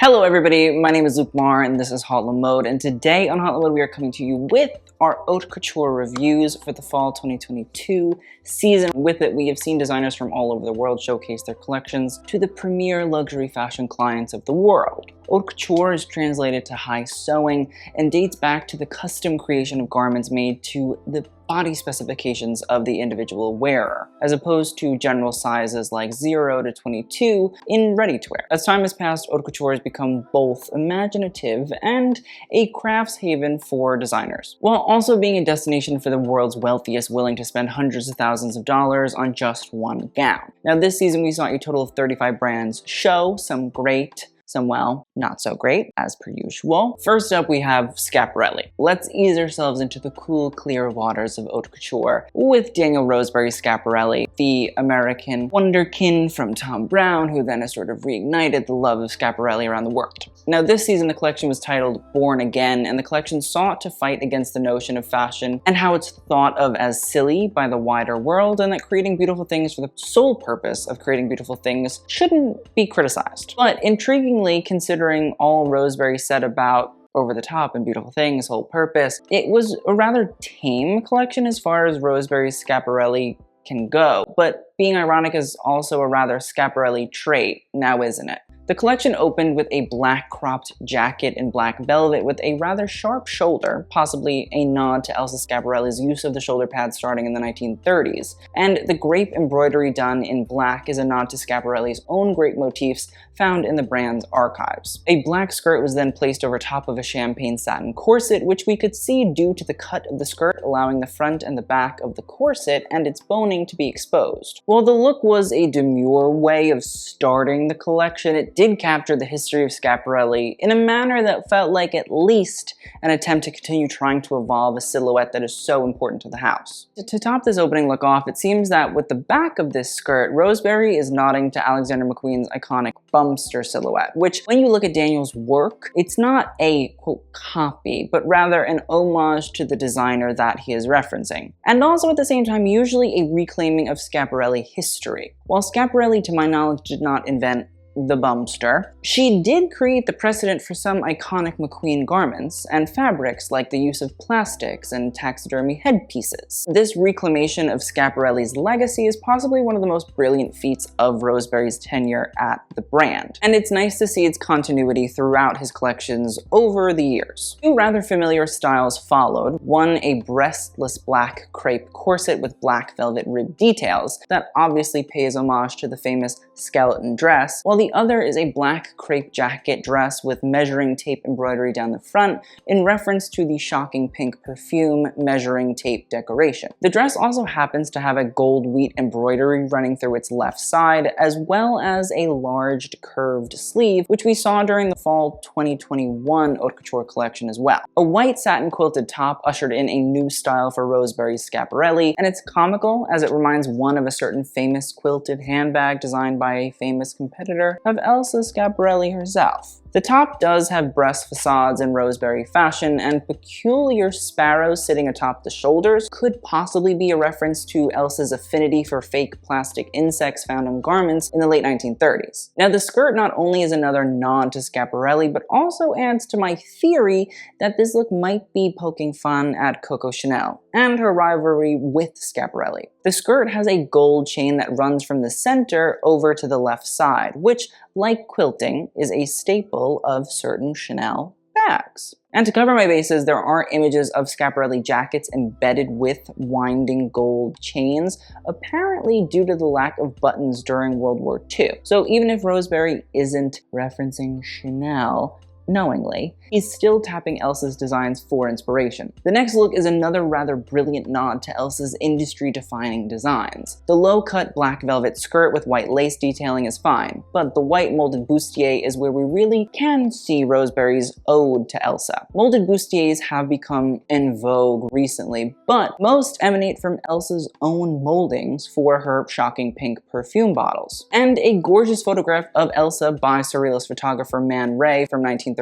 Hello everybody, my name is Luke Marr and this is Hotla Mode, and today on Hotla Mode we are coming to you with our haute couture reviews for the fall 2022 season. With it, we have seen designers from all over the world showcase their collections to the premier luxury fashion clients of the world. Haute couture is translated to high sewing and dates back to the custom creation of garments made to the body specifications of the individual wearer, as opposed to general sizes like 0 to 22 in ready-to-wear. As time has passed, haute couture has become both imaginative and a crafts haven for designers, while also being a destination for the world's wealthiest willing to spend hundreds of thousands of dollars on just one gown. Now this season we saw a total of 35 brands show, some great, some, well, not so great, as per usual. First up, we have Schiaparelli. Let's ease ourselves into the cool, clear waters of haute couture with Daniel Roseberry Schiaparelli, the American wonderkin from Thom Browne, who then has sort of reignited the love of Schiaparelli around the world. Now, this season, the collection was titled Born Again, and the collection sought to fight against the notion of fashion and how it's thought of as silly by the wider world, and that creating beautiful things for the sole purpose of creating beautiful things shouldn't be criticized. But intriguingly, considering all Roseberry said about over the top and beautiful things, whole purpose, it was a rather tame collection as far as Roseberry's Schiaparelli can go. But being ironic is also a rather Schiaparelli trait, now isn't it? The collection opened with a black cropped jacket in black velvet with a rather sharp shoulder, possibly a nod to Elsa Schiaparelli's use of the shoulder pad starting in the 1930s. And the grape embroidery done in black is a nod to Schiaparelli's own grape motifs found in the brand's archives. A black skirt was then placed over top of a champagne satin corset, which we could see due to the cut of the skirt allowing the front and the back of the corset and its boning to be exposed. While the look was a demure way of starting the collection, it did capture the history of Schiaparelli in a manner that felt like at least an attempt to continue trying to evolve a silhouette that is so important to the house. To top this opening look off, it seems that with the back of this skirt, Roseberry is nodding to Alexander McQueen's iconic bumster silhouette, which when you look at Daniel's work, it's not a, quote, copy, but rather an homage to the designer that he is referencing. And also at the same time, usually a reclaiming of Schiaparelli history. While Schiaparelli, to my knowledge, did not invent the bumster, she did create the precedent for some iconic McQueen garments and fabrics like the use of plastics and taxidermy headpieces. This reclamation of Schiaparelli's legacy is possibly one of the most brilliant feats of Roseberry's tenure at the brand, and it's nice to see its continuity throughout his collections over the years. Two rather familiar styles followed, one a breastless black crepe corset with black velvet rib details that obviously pays homage to the famous skeleton dress, while the other is a black crepe jacket dress with measuring tape embroidery down the front in reference to the shocking pink perfume measuring tape decoration. The dress also happens to have a gold wheat embroidery running through its left side, as well as a large curved sleeve, which we saw during the fall 2021 haute couture collection as well. A white satin quilted top ushered in a new style for Roseberry's Schiaparelli, and it's comical as it reminds one of a certain famous quilted handbag designed by a famous competitor of Elsa Schiaparelli herself. The top does have breast facades in Roseberry fashion, and peculiar sparrows sitting atop the shoulders could possibly be a reference to Elsa's affinity for fake plastic insects found on garments in the late 1930s. Now, the skirt not only is another nod to Schiaparelli, but also adds to my theory that this look might be poking fun at Coco Chanel and her rivalry with Schiaparelli. The skirt has a gold chain that runs from the center over to the left side, which, like quilting, is a staple of certain Chanel bags. And to cover my bases, there are images of Schiaparelli jackets embedded with winding gold chains, apparently due to the lack of buttons during World War II. So even if Roseberry isn't referencing Chanel knowingly, he's still tapping Elsa's designs for inspiration. The next look is another rather brilliant nod to Elsa's industry-defining designs. The low-cut black velvet skirt with white lace detailing is fine, but the white molded bustier is where we really can see Roseberry's ode to Elsa. Molded bustiers have become in vogue recently, but most emanate from Elsa's own moldings for her shocking pink perfume bottles. And a gorgeous photograph of Elsa by surrealist photographer Man Ray from 1933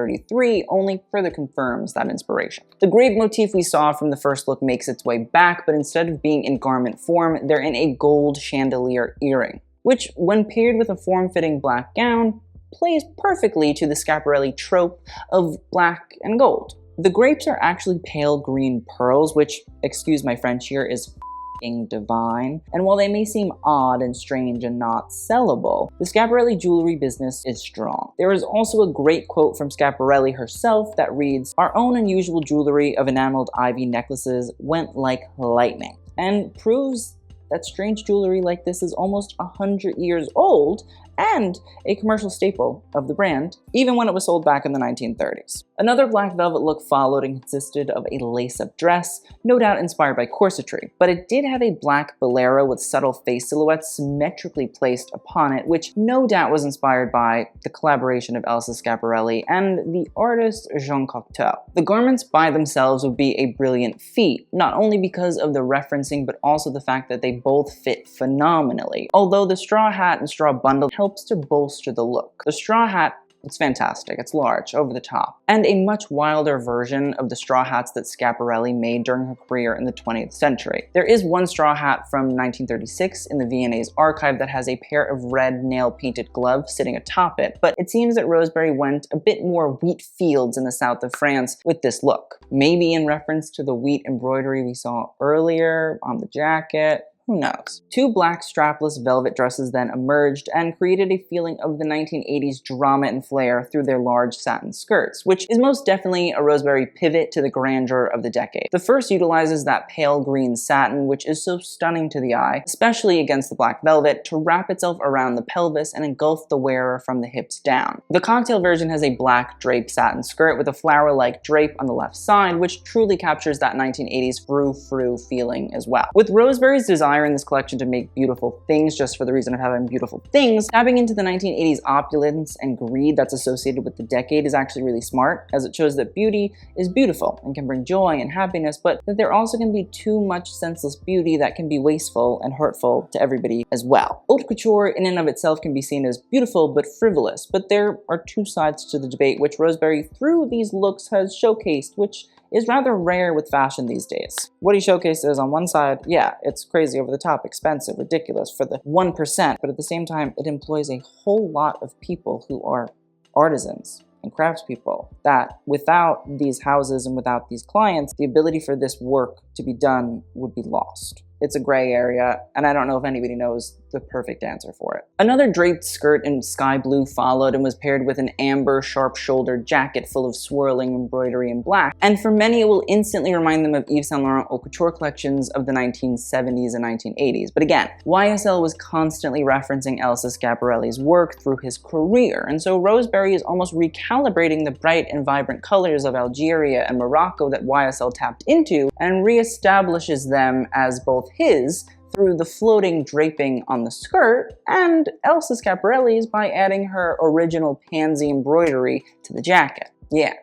only further confirms that inspiration. The grape motif we saw from the first look makes its way back, but instead of being in garment form, they're in a gold chandelier earring, which, when paired with a form-fitting black gown, plays perfectly to the Schiaparelli trope of black and gold. The grapes are actually pale green pearls, which, excuse my French here, is divine. And while they may seem odd and strange and not sellable, the Schiaparelli jewelry business is strong. There is also a great quote from Schiaparelli herself that reads, "Our own unusual jewelry of enameled ivy necklaces went like lightning," and proves that strange jewelry like this is almost 100 years old and a commercial staple of the brand, even when it was sold back in the 1930s. Another black velvet look followed and consisted of a lace-up dress, no doubt inspired by corsetry, but it did have a black bolero with subtle face silhouettes symmetrically placed upon it, which no doubt was inspired by the collaboration of Elsa Schiaparelli and the artist Jean Cocteau. The garments by themselves would be a brilliant feat, not only because of the referencing, but also the fact that they both fit phenomenally, although the straw hat and straw bundle helps to bolster the look. The straw hat, it's fantastic, it's large, over the top, and a much wilder version of the straw hats that Schiaparelli made during her career in the 20th century. There is one straw hat from 1936 in the V&A's archive that has a pair of red nail-painted gloves sitting atop it, but it seems that Rosebery went a bit more wheat fields in the south of France with this look. Maybe in reference to the wheat embroidery we saw earlier on the jacket. Who knows? Two black strapless velvet dresses then emerged and created a feeling of the 1980s drama and flair through their large satin skirts, which is most definitely a Rosebery pivot to the grandeur of the decade. The first utilizes that pale green satin, which is so stunning to the eye, especially against the black velvet, to wrap itself around the pelvis and engulf the wearer from the hips down. The cocktail version has a black draped satin skirt with a flower-like drape on the left side, which truly captures that 1980s frou-frou feeling as well. With Rosebery's desire in this collection to make beautiful things just for the reason of having beautiful things, tapping into the 1980s opulence and greed that's associated with the decade is actually really smart, as it shows that beauty is beautiful and can bring joy and happiness, but that there also can be too much senseless beauty that can be wasteful and hurtful to everybody as well. Haute couture in and of itself can be seen as beautiful but frivolous, but there are two sides to the debate which Rosebery through these looks has showcased, which is rather rare with fashion these days. What he showcased is, on one side, yeah, it's crazy, over the top, expensive, ridiculous for the 1%, but at the same time, it employs a whole lot of people who are artisans and craftspeople, that without these houses and without these clients, the ability for this work to be done would be lost. It's a gray area, and I don't know if anybody knows the perfect answer for it. Another draped skirt in sky blue followed and was paired with an amber sharp-shouldered jacket full of swirling embroidery in black, and for many it will instantly remind them of Yves Saint Laurent haute couture collections of the 1970s and 1980s. But again, YSL was constantly referencing Elsa Schiaparelli's work through his career, and so Rosebery is almost recalibrating the bright and vibrant colors of Algeria and Morocco that YSL tapped into and reestablishes them as both his through the floating draping on the skirt, and Elsa Schiaparelli's by adding her original pansy embroidery to the jacket. Yeah,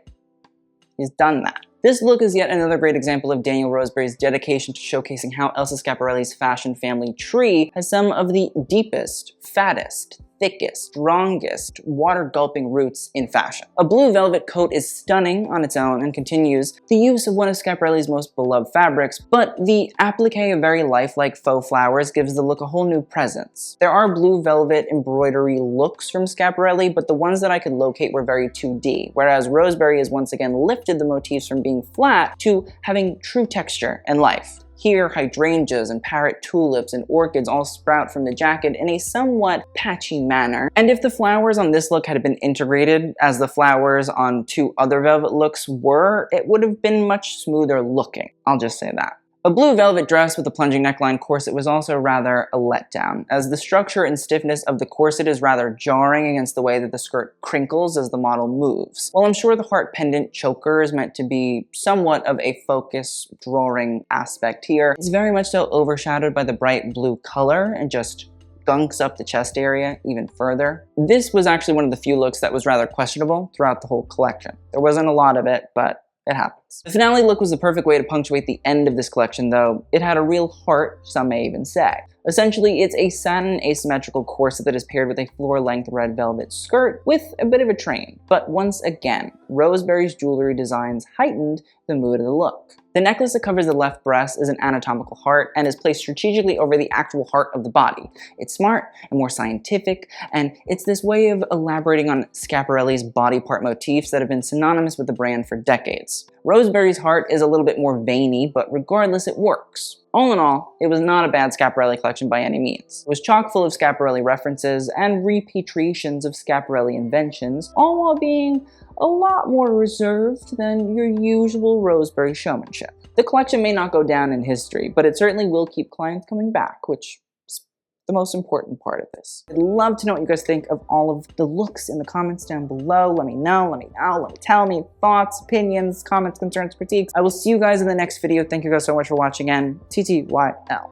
he's done that. This look is yet another great example of Daniel Rosebery's dedication to showcasing how Elsa Schiaparelli's fashion family tree has some of the deepest, fattest, thickest, strongest, water-gulping roots in fashion. A blue velvet coat is stunning on its own and continues the use of one of Schiaparelli's most beloved fabrics, but the applique of very lifelike faux flowers gives the look a whole new presence. There are blue velvet embroidery looks from Schiaparelli, but the ones that I could locate were very 2D, whereas Rosebery has once again lifted the motifs from being flat to having true texture and life. Here, hydrangeas and parrot tulips and orchids all sprout from the jacket in a somewhat patchy manner. And if the flowers on this look had been integrated as the flowers on two other velvet looks were, it would have been much smoother looking. I'll just say that. A blue velvet dress with a plunging neckline corset was also rather a letdown, as the structure and stiffness of the corset is rather jarring against the way that the skirt crinkles as the model moves. While I'm sure the heart pendant choker is meant to be somewhat of a focus drawing aspect here, it's very much so overshadowed by the bright blue color and just gunks up the chest area even further. This was actually one of the few looks that was rather questionable throughout the whole collection. There wasn't a lot of it, but it happens. The finale look was the perfect way to punctuate the end of this collection, though. It had a real heart, some may even say. Essentially, it's a satin asymmetrical corset that is paired with a floor-length red velvet skirt with a bit of a train. But once again, Rosebery's jewelry designs heightened the mood of the look. The necklace that covers the left breast is an anatomical heart and is placed strategically over the actual heart of the body. It's smart and more scientific, and it's this way of elaborating on Schiaparelli's body part motifs that have been synonymous with the brand for decades. Roseberry's heart is a little bit more veiny, but regardless, it works. All in all, it was not a bad Schiaparelli collection by any means. It was chock full of Schiaparelli references and repatriations of Schiaparelli inventions, all while being a lot more reserved than your usual Roseberry showmanship. The collection may not go down in history, but it certainly will keep clients coming back, which is the most important part of this. I'd love to know what you guys think of all of the looks in the comments down below. Let me know, tell me thoughts, opinions, comments, concerns, critiques. I will see you guys in the next video. Thank you guys so much for watching, and TTYL.